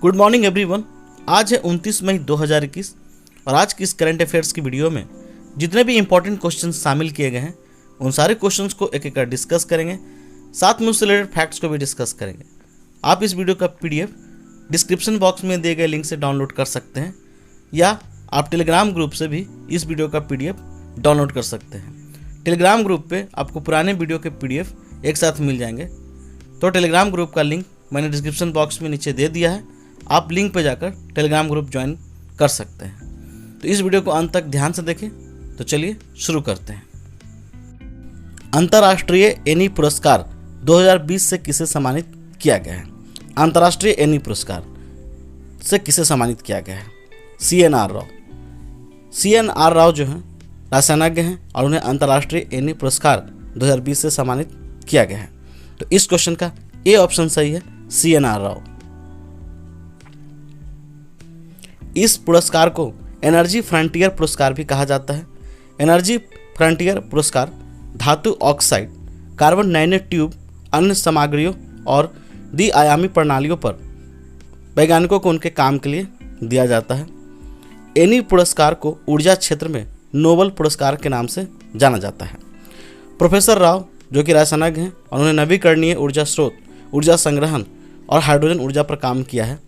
Good morning everyone. आज है 29 मई 2021 और आज की इस करंट अफेयर्स की वीडियो में जितने भी इंपॉर्टेंट क्वेश्चन शामिल किए गए हैं उन सारे क्वेश्चंस को एक एक कर डिस्कस करेंगे, साथ में उससे रिलेटेड फैक्ट्स को भी डिस्कस करेंगे। आप इस वीडियो का पीडीएफ डिस्क्रिप्शन बॉक्स में दिए गए लिंक से डाउनलोड कर सकते हैं या आप टेलीग्राम ग्रुप से भी इस वीडियो का पीडीएफ डाउनलोड कर सकते हैं। टेलीग्राम ग्रुप पे आपको पुराने वीडियो के पीडीएफ एक साथ मिल जाएंगे, तो टेलीग्राम ग्रुप का लिंक मैंने डिस्क्रिप्शन बॉक्स में नीचे दे दिया है। आप लिंक पे जाकर टेलीग्राम ग्रुप ज्वाइन कर सकते हैं। तो इस वीडियो को अंत तक ध्यान से देखें। तो चलिए शुरू करते हैं। अंतर्राष्ट्रीय एनी पुरस्कार 2020 से किसे सम्मानित किया गया है? अंतर्राष्ट्रीय एनी पुरस्कार से किसे सम्मानित किया गया है? CNR राव। CNR राव जो हैं रसायनज्ञ हैं और उन्हें अंतर्राष्ट्रीय एनी पुरस्कार 2020 से सम्मानित किया गया है। तो इस क्वेश्चन का ए ऑप्शन सही है, CNR राव। इस पुरस्कार को एनर्जी फ्रंटियर पुरस्कार भी कहा जाता है। एनर्जी फ्रंटियर पुरस्कार धातु ऑक्साइड, कार्बन नैनो ट्यूब, अन्य सामग्रियों और द्विआयामी प्रणालियों पर वैज्ञानिकों को उनके काम के लिए दिया जाता है। एनी पुरस्कार को ऊर्जा क्षेत्र में नोबेल पुरस्कार के नाम से जाना जाता है। प्रोफेसर राव जो कि रसायनज्ञ हैं और उन्होंने नवीकरणीय ऊर्जा स्रोत, ऊर्जा संग्रहण और हाइड्रोजन ऊर्जा पर काम किया है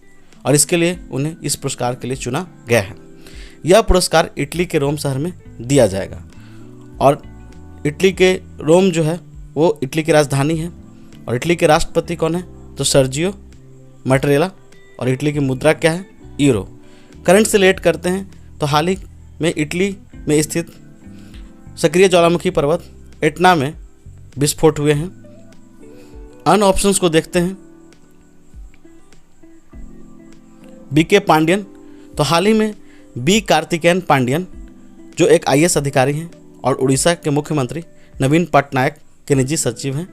और इसके लिए उन्हें इस पुरस्कार के लिए चुना गया है। यह पुरस्कार इटली के रोम शहर में दिया जाएगा और इटली के रोम जो है वो इटली की राजधानी है और इटली के राष्ट्रपति कौन है? तो सर्जियो मैटेरेला। और इटली की मुद्रा क्या है? यूरो। करंट से रिलेट करते हैं तो हाल ही में इटली में स्थित सक्रिय ज्वालामुखी पर्वत एटना में विस्फोट हुए हैं। अन्य ऑप्शंस को देखते हैं। BK पांडियन, तो हाल ही में B कार्तिकेयन पांडियन जो एक IAS अधिकारी हैं और उड़ीसा के मुख्यमंत्री नवीन पटनायक के निजी सचिव हैं,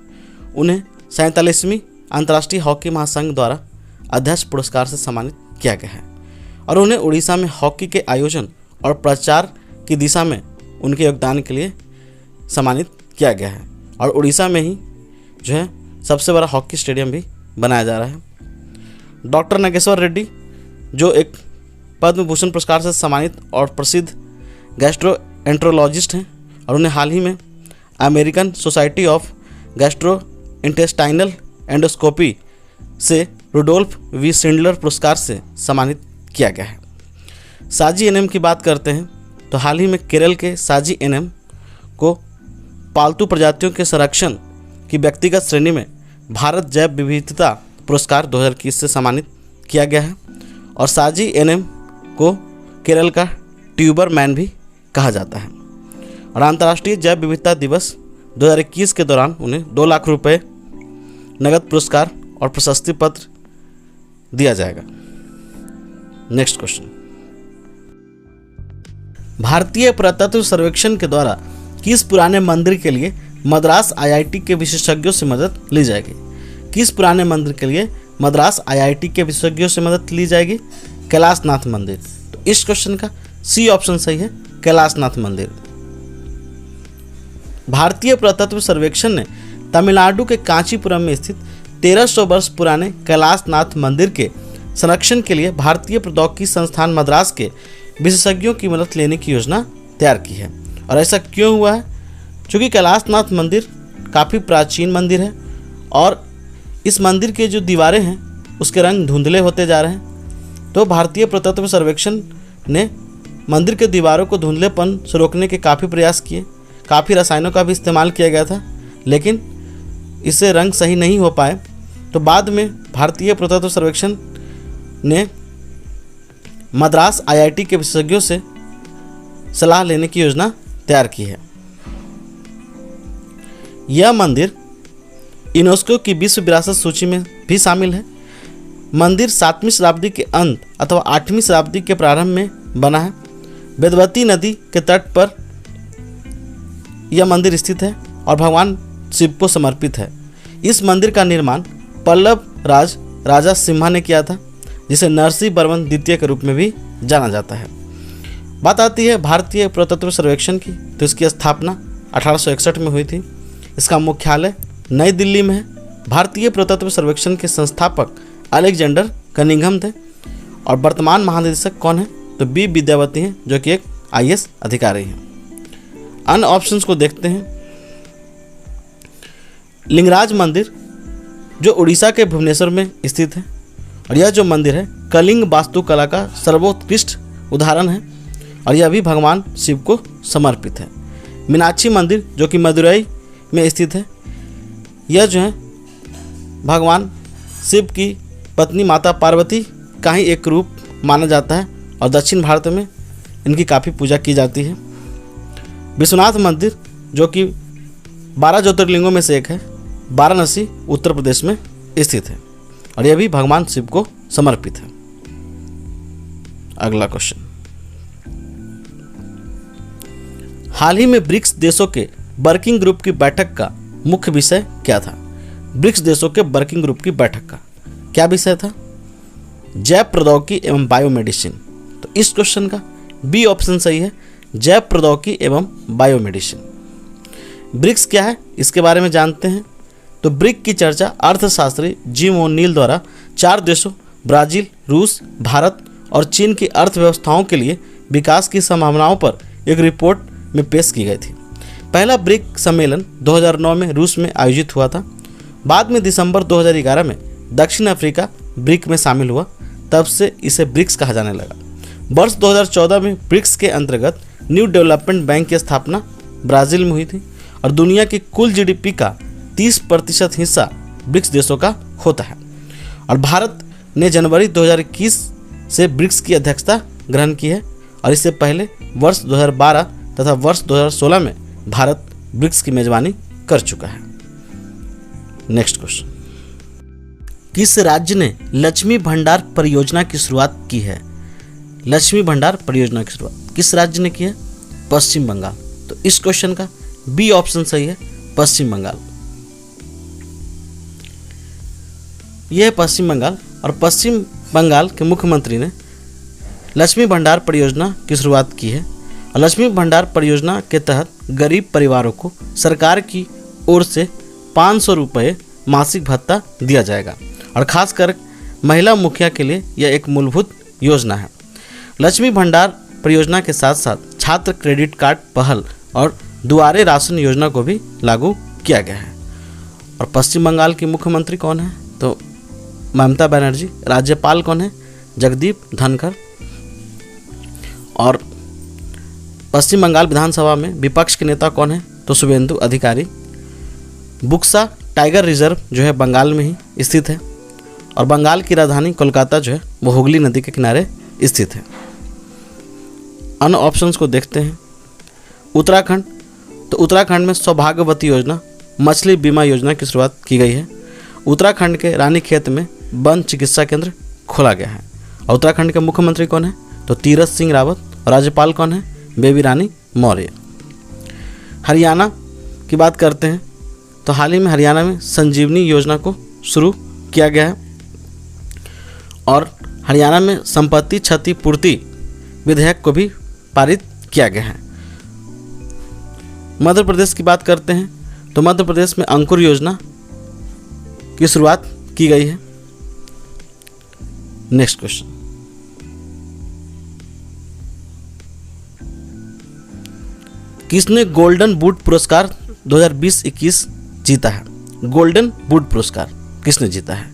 उन्हें 47वीं अंतर्राष्ट्रीय हॉकी महासंघ द्वारा अध्यक्ष पुरस्कार से सम्मानित किया गया है और उन्हें उड़ीसा में हॉकी के आयोजन और प्रचार की दिशा में उनके योगदान के लिए सम्मानित किया गया है और उड़ीसा में ही जो है सबसे बड़ा हॉकी स्टेडियम भी बनाया जा रहा है। डॉक्टर नागेश्वर रेड्डी जो एक पद्म भूषण पुरस्कार से सम्मानित और प्रसिद्ध गैस्ट्रोएंट्रोलॉजिस्ट हैं और उन्हें हाल ही में American society of gastro intestinal endoscopy से रुडोल्फ वी शिंडलर पुरस्कार से सम्मानित किया गया है। साजी एनएम की बात करते हैं तो हाल ही में केरल के साजी एनएम को पालतू प्रजातियों के संरक्षण की व्यक्तिगत श्रेणी में भारत जैव विविधता पुरस्कार 2021 से सम्मानित किया गया है और साजी एनएम को केरल का ट्यूबर मैन भी कहा जाता है और अंतर्राष्ट्रीय जैव विविधता दिवस 2021 के दौरान उन्हें 2 लाख रुपए नगद पुरस्कार और प्रशस्ति पत्र दिया जाएगा। Next question. भारतीय पुरातत्व सर्वेक्षण के द्वारा किस पुराने मंदिर के लिए मद्रास IIT के विशेषज्ञों से मदद ली जाएगी? किस पुराने मंदिर के लिए मद्रास IIT के विशेषज्ञों से मदद ली जाएगी? कैलाशनाथ मंदिर। तो इस क्वेश्चन का सी ऑप्शन सही है, कैलाशनाथ मंदिर। भारतीय पुरातत्व सर्वेक्षण ने तमिलनाडु के कांचीपुरम में स्थित 1300 वर्ष पुराने कैलाशनाथ मंदिर के संरक्षण के लिए भारतीय प्रौद्योगिकी संस्थान मद्रास के विशेषज्ञों की मदद लेने की योजना तैयार की है। और ऐसा क्यों हुआ है? क्योंकि कैलाशनाथ मंदिर काफ़ी प्राचीन मंदिर है और इस मंदिर के जो दीवारें हैं उसके रंग धुंधले होते जा रहे हैं। तो भारतीय पुरातत्व सर्वेक्षण ने मंदिर के दीवारों को धुंधलेपन से रोकने के काफ़ी प्रयास किए, काफ़ी रसायनों का भी इस्तेमाल किया गया था, लेकिन इससे रंग सही नहीं हो पाए। तो बाद में भारतीय पुरातत्व सर्वेक्षण ने मद्रास IIT के विशेषज्ञों से सलाह लेने की योजना तैयार की है। यह मंदिर यूनेस्को की विश्व विरासत सूची में भी शामिल है। मंदिर 7वीं शताब्दी के अंत अथवा 8वीं शताब्दी के प्रारंभ में बना है। वेदवती नदी के तट पर यह मंदिर स्थित है और भगवान शिव को समर्पित है। इस मंदिर का निर्माण पल्लव राजा सिम्हा ने किया था, जिसे नरसिंह वर्मन द्वितीय के रूप में भी जाना जाता है। बात आती है भारतीय पुरातत्व सर्वेक्षण की, तो इसकी स्थापना 1861 में हुई थी। इसका मुख्यालय नई दिल्ली में है। भारतीय पुरातत्व सर्वेक्षण के संस्थापक अलेक्जेंडर कनिंघम थे और वर्तमान महानिदेशक कौन है? तो बी विद्यावती हैं, जो कि एक IAS अधिकारी हैं। अन्य ऑप्शंस को देखते हैं। लिंगराज मंदिर जो उड़ीसा के भुवनेश्वर में स्थित है, और यह जो मंदिर है कलिंग वास्तुकला का सर्वोत्कृष्ट उदाहरण है, और यह भी भगवान शिव को समर्पित है। मीनाक्षी मंदिर जो कि मदुरई में स्थित है, यह जो है भगवान शिव की पत्नी माता पार्वती का ही एक रूप माना जाता है, और दक्षिण भारत में इनकी काफ़ी पूजा की जाती है। विश्वनाथ मंदिर जो कि 12 ज्योतिर्लिंगों में से एक है, वाराणसी उत्तर प्रदेश में स्थित है, और यह भी भगवान शिव को समर्पित है। अगला क्वेश्चन, हाल ही में ब्रिक्स देशों के वर्किंग ग्रुप की बैठक का मुख्य विषय क्या था? ब्रिक्स देशों के वर्किंग ग्रुप की बैठक का क्या विषय था? जैव प्रौद्योगिकी एवं बायोमेडिसिन। तो इस क्वेश्चन का बी ऑप्शन सही है, जैव प्रौद्योगिकी एवं बायोमेडिसिन। ब्रिक्स क्या है इसके बारे में जानते हैं। तो ब्रिक की चर्चा अर्थशास्त्री जिम ओ'नील द्वारा 4 देशों ब्राज़ील, रूस, भारत और चीन की अर्थव्यवस्थाओं के लिए विकास की संभावनाओं पर एक रिपोर्ट में पेश की गई थी। पहला ब्रिक सम्मेलन 2009 में रूस में आयोजित हुआ था। बाद में दिसंबर 2011 में दक्षिण अफ्रीका ब्रिक में शामिल हुआ, तब से इसे ब्रिक्स कहा जाने लगा। वर्ष 2014 में ब्रिक्स के अंतर्गत न्यू डेवलपमेंट बैंक की स्थापना ब्राज़ील में हुई थी, और दुनिया की कुल GDP का 30% हिस्सा ब्रिक्स देशों का होता है। और भारत ने जनवरी 2021 से ब्रिक्स की अध्यक्षता ग्रहण की है, और इससे पहले वर्ष 2012 तथा वर्ष 2016 में भारत ब्रिक्स की मेजबानी कर चुका है। नेक्स्ट क्वेश्चन, किस राज्य ने लक्ष्मी भंडार परियोजना की शुरुआत की है? लक्ष्मी भंडार परियोजना की शुरुआत किस राज्य ने की है? पश्चिम बंगाल। तो इस क्वेश्चन का बी ऑप्शन सही है, पश्चिम बंगाल। यह है पश्चिम बंगाल, और पश्चिम बंगाल के मुख्यमंत्री ने लक्ष्मी भंडार परियोजना की शुरुआत की है। और लक्ष्मी भंडार परियोजना के तहत गरीब परिवारों को सरकार की ओर से 500 रुपये मासिक भत्ता दिया जाएगा, और खासकर महिला मुखिया के लिए यह एक मूलभूत योजना है। लक्ष्मी भंडार परियोजना के साथ साथ छात्र क्रेडिट कार्ड पहल और दुआरे राशन योजना को भी लागू किया गया है। और पश्चिम बंगाल की मुख्यमंत्री कौन है? तो ममता बनर्जी। राज्यपाल कौन है? जगदीप धनखड़। और पश्चिम बंगाल विधानसभा में विपक्ष के नेता कौन है? तो शुभेंदु अधिकारी। बुक्सा टाइगर रिजर्व जो है बंगाल में ही स्थित है, और बंगाल की राजधानी कोलकाता जो है वो हुगली नदी के किनारे स्थित है। अन्य ऑप्शंस को देखते हैं। उत्तराखंड, तो उत्तराखंड में सौभाग्यवती योजना मछली बीमा योजना की शुरुआत की गई है। उत्तराखंड के रानीखेत में वन चिकित्सा केंद्र खोला गया है। और उत्तराखंड के मुख्यमंत्री कौन है? तो तीरथ सिंह रावत। और राज्यपाल कौन है? बेबी रानी मौर्य। हरियाणा की बात करते हैं, तो हाल ही में हरियाणा में संजीवनी योजना को शुरू किया गया है, और हरियाणा में संपत्ति क्षतिपूर्ति विधेयक को भी पारित किया गया है। मध्य प्रदेश की बात करते हैं, तो मध्य प्रदेश में अंकुर योजना की शुरुआत की गई है। नेक्स्ट क्वेश्चन, किसने गोल्डन बूट पुरस्कार 2020-21 जीता है? गोल्डन बूट पुरस्कार किसने जीता है?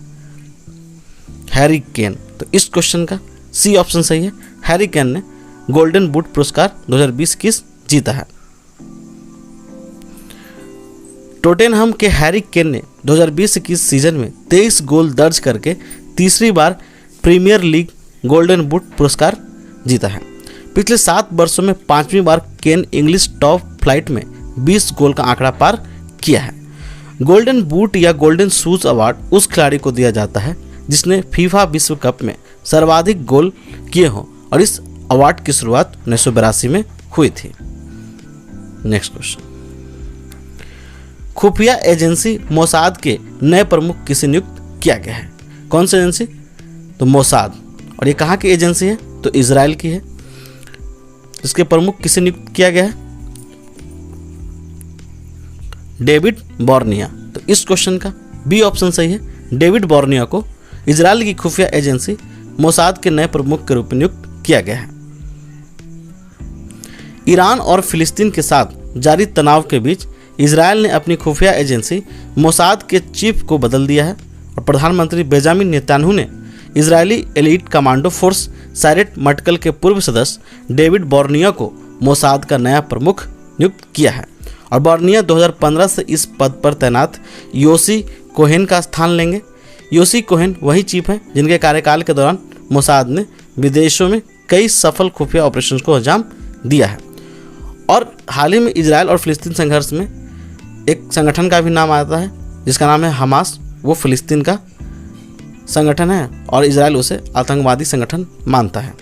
Harry Kane. तो इस क्वेश्चन का सी ऑप्शन सही है, हैरी केन ने गोल्डन बूट पुरस्कार 2020-21 जीता है। टोटेनहम के हैरी केन ने 2020-21 सीजन में 23 गोल दर्ज करके तीसरी बार प्रीमियर लीग गोल्डन बूट पुरस्कार जीता है। पिछले 7 वर्षों में 5वीं बार केन इंग्लिश टॉप फ्लाइट में 20 गोल का आंकड़ा पार किया है। गोल्डन बूट या गोल्डन शूज अवार्ड उस खिलाड़ी को दिया जाता है जिसने फीफा विश्व कप में सर्वाधिक गोल किए हों, और इस अवार्ड की शुरुआत 1982 में हुई थी। नेक्स्ट क्वेश्चन, खुफिया एजेंसी मोसाद के नए प्रमुख किसे नियुक्त किया गया है? कौन सी एजेंसी? तो मोसाद। और ये कहाँ की एजेंसी है? तो इजराइल की है। इसके प्रमुख किसे नियुक्त किया गया है? डेविड बॉर्निया। तो इस क्वेश्चन का बी ऑप्शन सही है, डेविड बॉर्निया को इजराइल की खुफिया एजेंसी मोसाद के नए प्रमुख के रूप में नियुक्त किया गया है। ईरान और फिलिस्तीन के साथ जारी तनाव के बीच इजरायल ने अपनी खुफिया एजेंसी मोसाद के चीफ को बदल दिया है और प्रधानमंत्री बेंजामिन नेतन्याहू ने इजरायली एलीट कमांडो फोर्स सायरेट मटकल के पूर्व सदस्य डेविड बोर्निया को मोसाद का नया प्रमुख नियुक्त किया है और बोर्निया 2015 से इस पद पर तैनात योसी कोहेन का स्थान लेंगे। योसी कोहेन वही चीफ हैं जिनके कार्यकाल के दौरान मोसाद ने विदेशों में कई सफल खुफिया ऑपरेशन को अंजाम दिया है। और हाल ही में इजरायल और फिलिस्तीन संघर्ष में एक संगठन का भी नाम आता है जिसका नाम है हमास। वो फिलिस्तीन का संगठन है और इजरायल उसे आतंकवादी संगठन मानता है।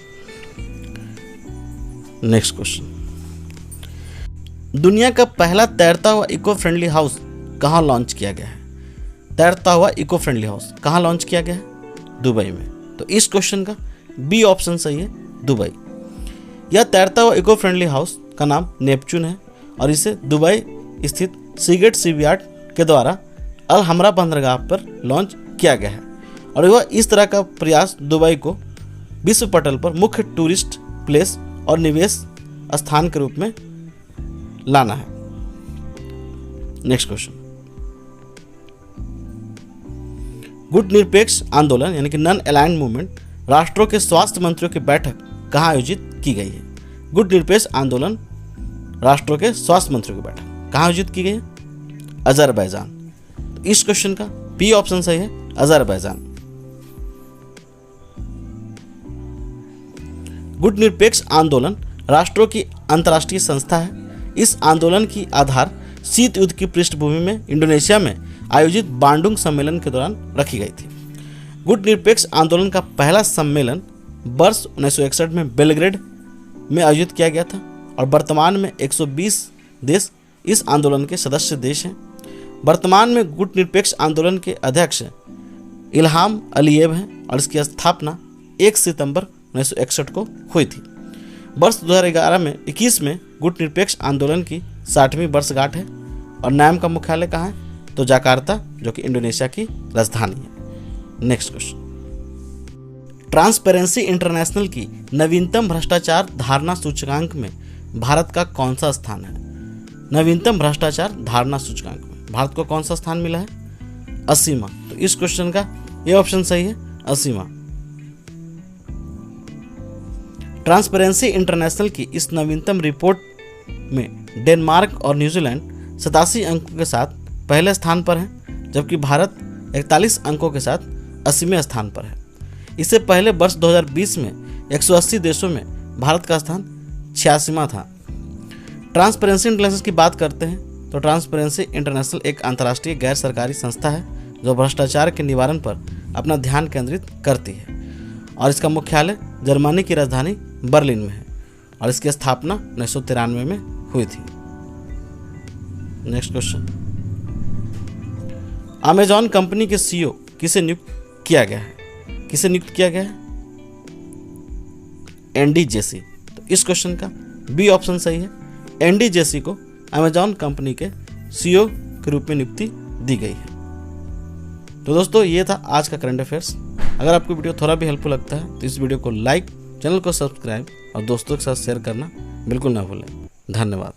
नेक्स्ट क्वेश्चन, दुनिया का पहला तैरता हुआ इको फ्रेंडली हाउस कहाँ लॉन्च किया गया है? तैरता हुआ इको फ्रेंडली हाउस कहाँ लॉन्च किया गया है? दुबई में। तो इस क्वेश्चन का बी ऑप्शन सही है, दुबई। यह तैरता हुआ इको फ्रेंडली हाउस का नाम नेपच्यून है और इसे दुबई स्थित सीगेट शिपयार्ड के द्वारा अल हमरा बंदरगाह पर लॉन्च किया गया है और वह इस तरह का प्रयास दुबई को विश्व पटल पर मुख्य टूरिस्ट प्लेस और निवेश स्थान के रूप में लाना है। नेक्स्ट क्वेश्चन, गुट निरपेक्ष आंदोलन यानी कि नॉन अलाइंड मूवमेंट राष्ट्रों के स्वास्थ्य मंत्रियों की बैठक कहाँ आयोजित की गई है? गुट निरपेक्ष आंदोलन राष्ट्रों के स्वास्थ्य मंत्रियों की बैठक कहाँ आयोजित की गई है? अजरबैजान। तो इस क्वेश्चन का बी ऑप्शन सही है, अजरबैजान। गुट निरपेक्ष आंदोलन राष्ट्रों की अंतर्राष्ट्रीय संस्था है। इस आंदोलन की आधार शीत युद्ध की पृष्ठभूमि में इंडोनेशिया में आयोजित बांडुंग सम्मेलन के दौरान रखी गई थी। गुट निरपेक्ष आंदोलन का पहला सम्मेलन वर्ष 1961 में बेलग्रेड में आयोजित किया गया था और वर्तमान में 120 देश इस आंदोलन के सदस्य देश हैं। वर्तमान में गुट निरपेक्ष आंदोलन के अध्यक्ष इल्हाम अलीयेव हैं और इसकी स्थापना 1 सितंबर 1961 को हुई थी। वर्ष 2021 में गुट निरपेक्ष आंदोलन की 60वीं वर्षगांठ है और नाम का मुख्यालय कहाँ है? तो जकार्ता, जो कि इंडोनेशिया की राजधानी है। नेक्स्ट क्वेश्चन, ट्रांसपेरेंसी इंटरनेशनल की नवीनतम भ्रष्टाचार धारणा सूचकांक में भारत का कौन सा स्थान है? नवीनतम भ्रष्टाचार धारणा सूचकांक में भारत को कौन सा स्थान मिला है? 80वां। तो इस क्वेश्चन का ये ऑप्शन सही है, 80वां। ट्रांसपेरेंसी इंटरनेशनल की इस नवीनतम रिपोर्ट में डेनमार्क और न्यूजीलैंड 87 अंकों के साथ पहले स्थान पर हैं, जबकि भारत 41 अंकों के साथ 80वें स्थान पर है। इससे पहले वर्ष 2020 में 180 देशों में भारत का स्थान 86वां था। ट्रांसपेरेंसी इंटरनेशनल की बात करते हैं तो ट्रांसपेरेंसी इंटरनेशनल एक अंतर्राष्ट्रीय गैर सरकारी संस्था है जो भ्रष्टाचार के निवारण पर अपना ध्यान केंद्रित करती है और इसका मुख्यालय जर्मनी की राजधानी बर्लिन में है और इसकी स्थापना 1993 में हुई थी। नेक्स्ट क्वेश्चन, अमेजॉन कंपनी के सीईओ किसे नियुक्त किया गया है? किसे नियुक्त किया गया है? Andy Jassy. तो इस क्वेश्चन का बी ऑप्शन सही है, एंडी जेसी को अमेजॉन कंपनी के सीईओ के रूप में नियुक्ति दी गई है। तो दोस्तों, ये था आज का करंट अफेयर्स। अगर आपको वीडियो थोड़ा भी हेल्पफुल लगता है तो इस वीडियो को लाइक, चैनल को सब्सक्राइब और दोस्तों के साथ शेयर करना बिल्कुल ना भूलें। धन्यवाद।